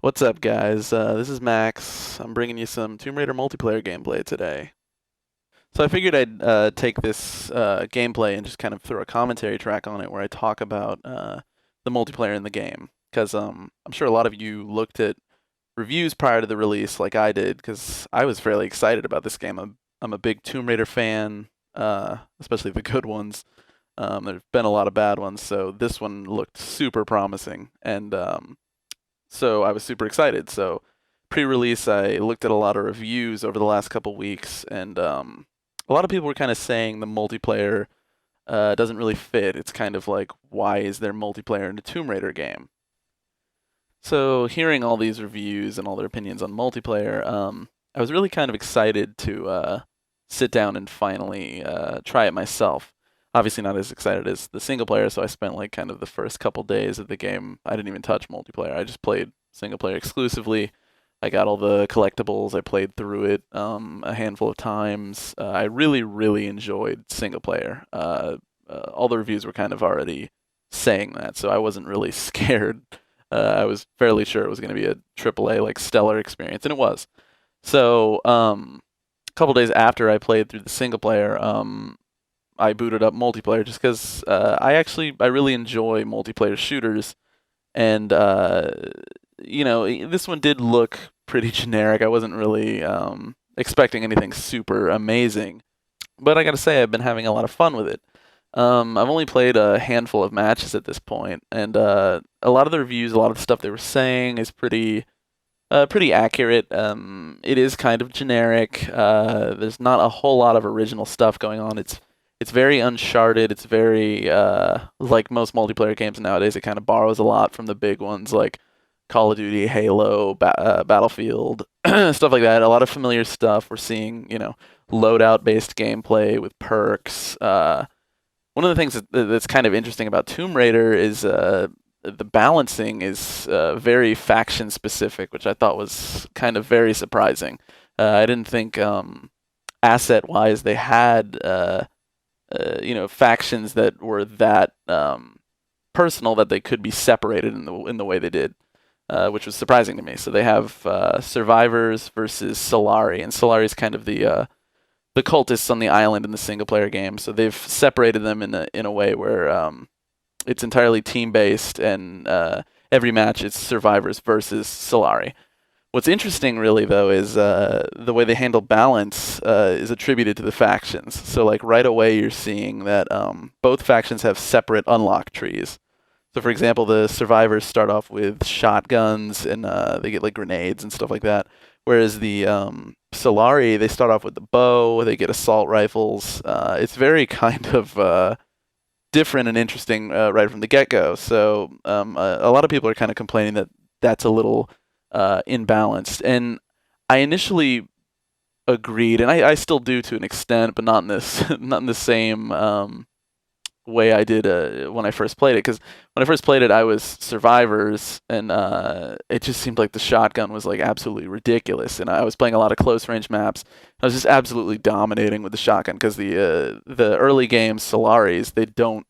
What's up, guys? This is Max. I'm bringing you some Tomb Raider multiplayer gameplay today. So I figured I'd take this gameplay and just kind of throw a commentary track on it where I talk about the multiplayer in the game. Because I'm sure a lot of you looked at reviews prior to the release like I did, because I was fairly excited about this game. I'm a big Tomb Raider fan, especially the good ones. There's been a lot of bad ones, so this one looked super promising. And so I was super excited. So pre-release, I looked at a lot of reviews over the last couple weeks, and a lot of people were kind of saying the multiplayer doesn't really fit. It's kind of like, why is there multiplayer in a Tomb Raider game? So hearing all these reviews and all their opinions on multiplayer, I was really kind of excited to sit down and finally try it myself. Obviously not as excited as the single player, so I spent like kind of the first couple days of the game. I didn't even touch multiplayer. I just played single player exclusively. I got all the collectibles. I played through it a handful of times. I really, really enjoyed single player. All the reviews were kind of already saying that, so I wasn't really scared. I was fairly sure it was going to be a AAA like stellar experience, and it was. So, a couple days after I played through the single player, I booted up multiplayer just because I really enjoy multiplayer shooters, and this one did look pretty generic. I wasn't really expecting anything super amazing, but I gotta say I've been having a lot of fun with it. I've only played a handful of matches at this point, and a lot of the reviews, a lot of the stuff they were saying is pretty accurate. It is kind of generic. There's not a whole lot of original stuff going on. It's very Uncharted. It's very like most multiplayer games nowadays. It kind of borrows a lot from the big ones like Call of Duty, Halo, Battlefield, stuff like that. A lot of familiar stuff. We're seeing, loadout-based gameplay with perks. One of the things that's kind of interesting about Tomb Raider is the balancing is very faction specific, which I thought was kind of very surprising. I didn't think asset wise they had factions that were that personal that they could be separated in the way they did, which was surprising to me. So they have survivors versus Solari, and Solari is kind of the cultists on the island in the single player game. So they've separated them in a way where it's entirely team based, and every match it's survivors versus Solari. What's interesting, really, though, is the way they handle balance is attributed to the factions. So, like, right away, you're seeing that both factions have separate unlock trees. So, for example, the survivors start off with shotguns, and they get, like, grenades and stuff like that. Whereas the Solari, they start off with the bow, they get assault rifles. It's very kind of different and interesting right from the get-go. So a lot of people are kind of complaining that that's a little imbalanced, and I initially agreed, and I still do to an extent, but not in this not in the same way I did when I first played it. Because when I first played it, I was survivors, and it just seemed like the shotgun was like absolutely ridiculous. And I was playing a lot of close range maps. I was just absolutely dominating with the shotgun because the early games Solaris, they don't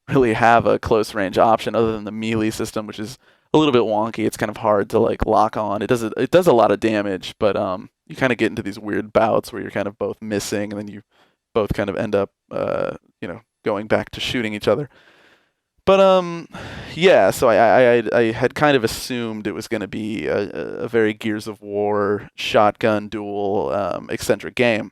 really have a close range option other than the melee system, which is a little bit wonky. It's kind of hard to like lock on. It does a lot of damage, but you kind of get into these weird bouts where you're kind of both missing, and then you both kind of end up going back to shooting each other. But yeah. So I had kind of assumed it was going to be a very Gears of War shotgun duel eccentric game.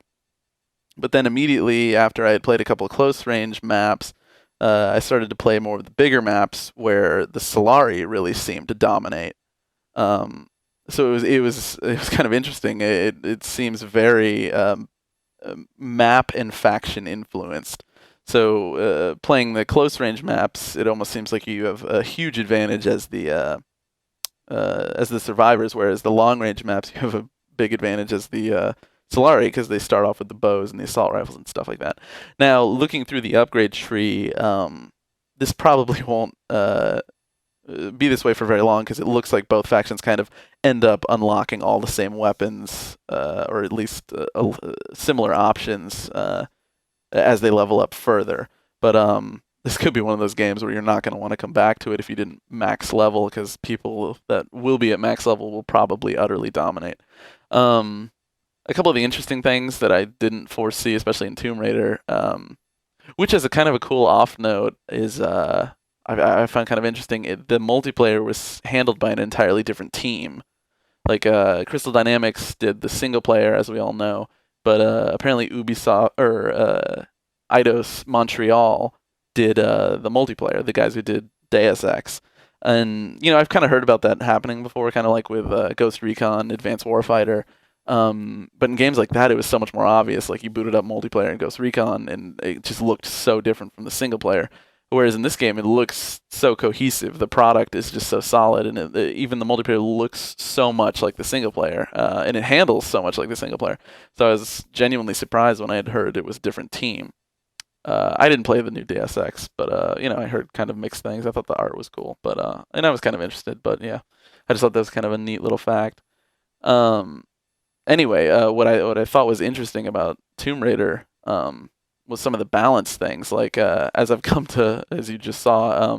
But then immediately after I had played a couple of close range maps, I started to play more of the bigger maps where the Solari really seemed to dominate. So it was kind of interesting. It seems very map and faction influenced. So playing the close range maps, it almost seems like you have a huge advantage as the survivors, whereas the long range maps you have a big advantage as the Solari because they start off with the bows and the assault rifles and stuff like that. Now, looking through the upgrade tree, this probably won't be this way for very long because it looks like both factions kind of end up unlocking all the same weapons, or at least similar options as they level up further. But this could be one of those games where you're not going to want to come back to it if you didn't max level, because people that will be at max level will probably utterly dominate. Um, a couple of the interesting things that I didn't foresee, especially in Tomb Raider, which is a kind of a cool off note, is I found kind of interesting. The multiplayer was handled by an entirely different team. Like Crystal Dynamics did the single player, as we all know, but apparently Ubisoft or Eidos Montreal did the multiplayer. The guys who did Deus Ex, and I've kind of heard about that happening before, kind of like with Ghost Recon, Advanced Warfighter. But in games like that, it was so much more obvious. Like you booted up multiplayer in Ghost Recon, and it just looked so different from the single player. Whereas in this game, it looks so cohesive. The product is just so solid, and even the multiplayer looks so much like the single player, and it handles so much like the single player. So I was genuinely surprised when I had heard it was a different team. I didn't play the new Deus Ex, but I heard kind of mixed things. I thought the art was cool, but and I was kind of interested. But yeah, I just thought that was kind of a neat little fact. Anyway, what I thought was interesting about Tomb Raider was some of the balance things. Like as you just saw,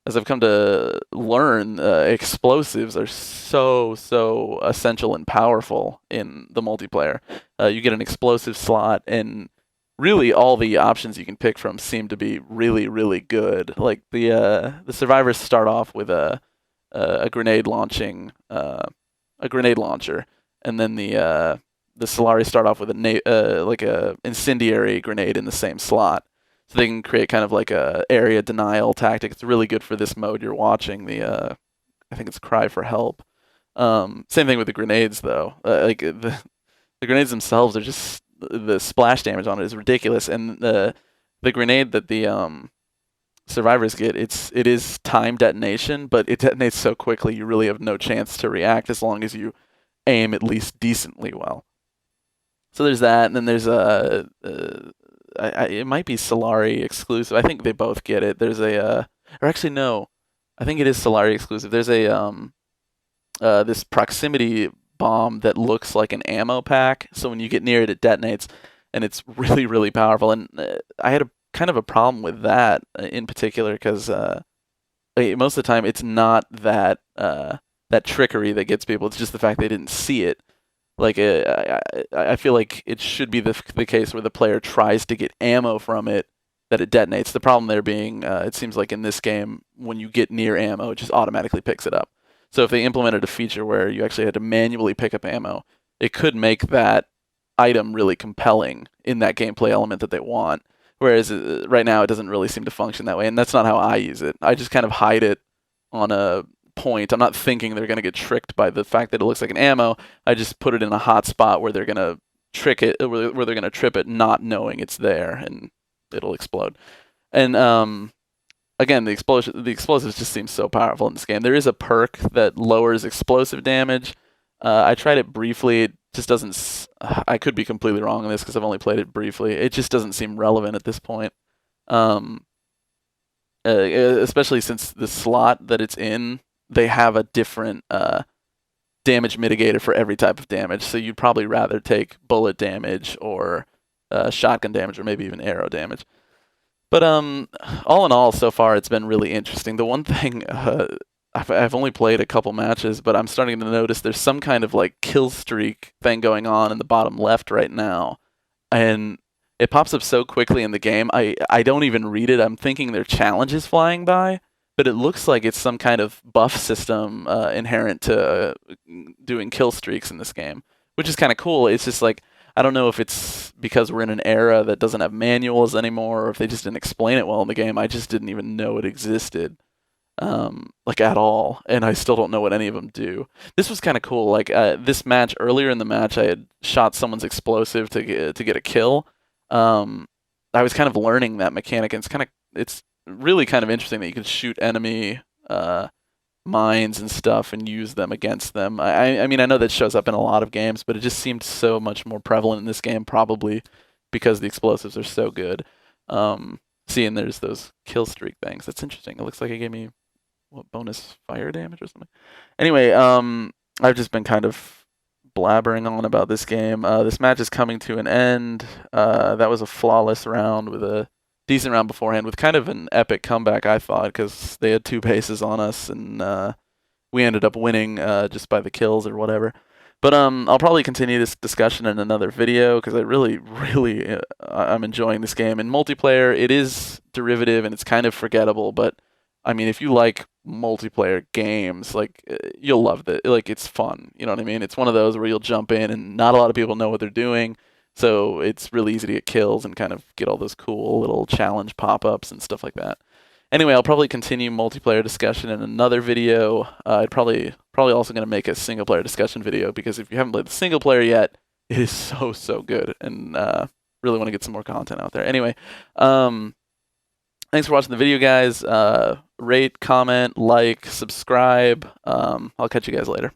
as I've come to learn, explosives are so essential and powerful in the multiplayer. You get an explosive slot, and really all the options you can pick from seem to be really good. Like the survivors start off with a grenade launching a grenade launcher, and then the Solari start off with like a incendiary grenade in the same slot, so they can create kind of like a area denial tactic. It's really good for this mode you're watching. I think it's Cry for Help. Same thing with the grenades though. Like the grenades themselves are just, the splash damage on it is ridiculous, and the grenade that the survivors get, it is time detonation, but it detonates so quickly you really have no chance to react as long as you aim at least decently well. So there's that, and then there's it might be Solari exclusive. I think they both get it. There's or actually no, I think it is Solari exclusive. There's this proximity bomb that looks like an ammo pack. So when you get near it, it detonates, and it's really powerful. And I had a kind of a problem with that in particular because most of the time it's not that trickery that gets people. It's just the fact they didn't see it. Like I feel like it should be the case where the player tries to get ammo from it, that it detonates. The problem there being, it seems like in this game, when you get near ammo, it just automatically picks it up. So if they implemented a feature where you actually had to manually pick up ammo, it could make that item really compelling in that gameplay element that they want. Whereas right now it doesn't really seem to function that way, and that's not how I use it. I just kind of hide it on a point. I'm not thinking they're going to get tricked by the fact that it looks like an ammo. I just put it in a hot spot where they're going to trick it, where they're going to trip it, not knowing it's there, and it'll explode. And again, the explosives just seem so powerful in this game. There is a perk that lowers explosive damage. I tried it briefly. It just doesn't. I could be completely wrong on this because I've only played it briefly. It just doesn't seem relevant at this point. Especially since the slot that it's in, they have a different damage mitigator for every type of damage. So you'd probably rather take bullet damage or shotgun damage, or maybe even arrow damage. But all in all, so far it's been really interesting. The one thing, I've only played a couple matches, but I'm starting to notice there's some kind of like kill streak thing going on in the bottom left right now, and it pops up so quickly in the game. I don't even read it. I'm thinking they're challenges flying by, but it looks like it's some kind of buff system inherent to doing kill streaks in this game, which is kind of cool. It's just like, I don't know if it's because we're in an era that doesn't have manuals anymore, or if they just didn't explain it well in the game. I just didn't even know it existed, like at all, and I still don't know what any of them do. This was kind of cool. Like this match, earlier in the match, I had shot someone's explosive to get a kill. I was kind of learning that mechanic, and it's really kind of interesting that you can shoot enemy mines and stuff and use them against them. I mean, I know that shows up in a lot of games, but it just seemed so much more prevalent in this game, probably because the explosives are so good. Seeing there's those kill streak things, that's interesting. It looks like it gave me bonus fire damage or something. Anyway, I've just been kind of blabbering on about this game. This match is coming to an end. That was a flawless round with a decent round beforehand with kind of an epic comeback, I thought, because they had 2 bases on us, and we ended up winning just by the kills or whatever. But I'll probably continue this discussion in another video because I really, really, I'm enjoying this game. In multiplayer, it is derivative and it's kind of forgettable, but I mean, if you like multiplayer games, like you'll love it. Like it's fun, you know what I mean? It's one of those where you'll jump in and not a lot of people know what they're doing, so it's really easy to get kills and kind of get all those cool little challenge pop-ups and stuff like that. Anyway, I'll probably continue multiplayer discussion in another video. I'd probably also going to make a single player discussion video because if you haven't played the single player yet, it is so good, and really want to get some more content out there. Anyway, thanks for watching the video, guys. Rate, comment, like, subscribe. I'll catch you guys later.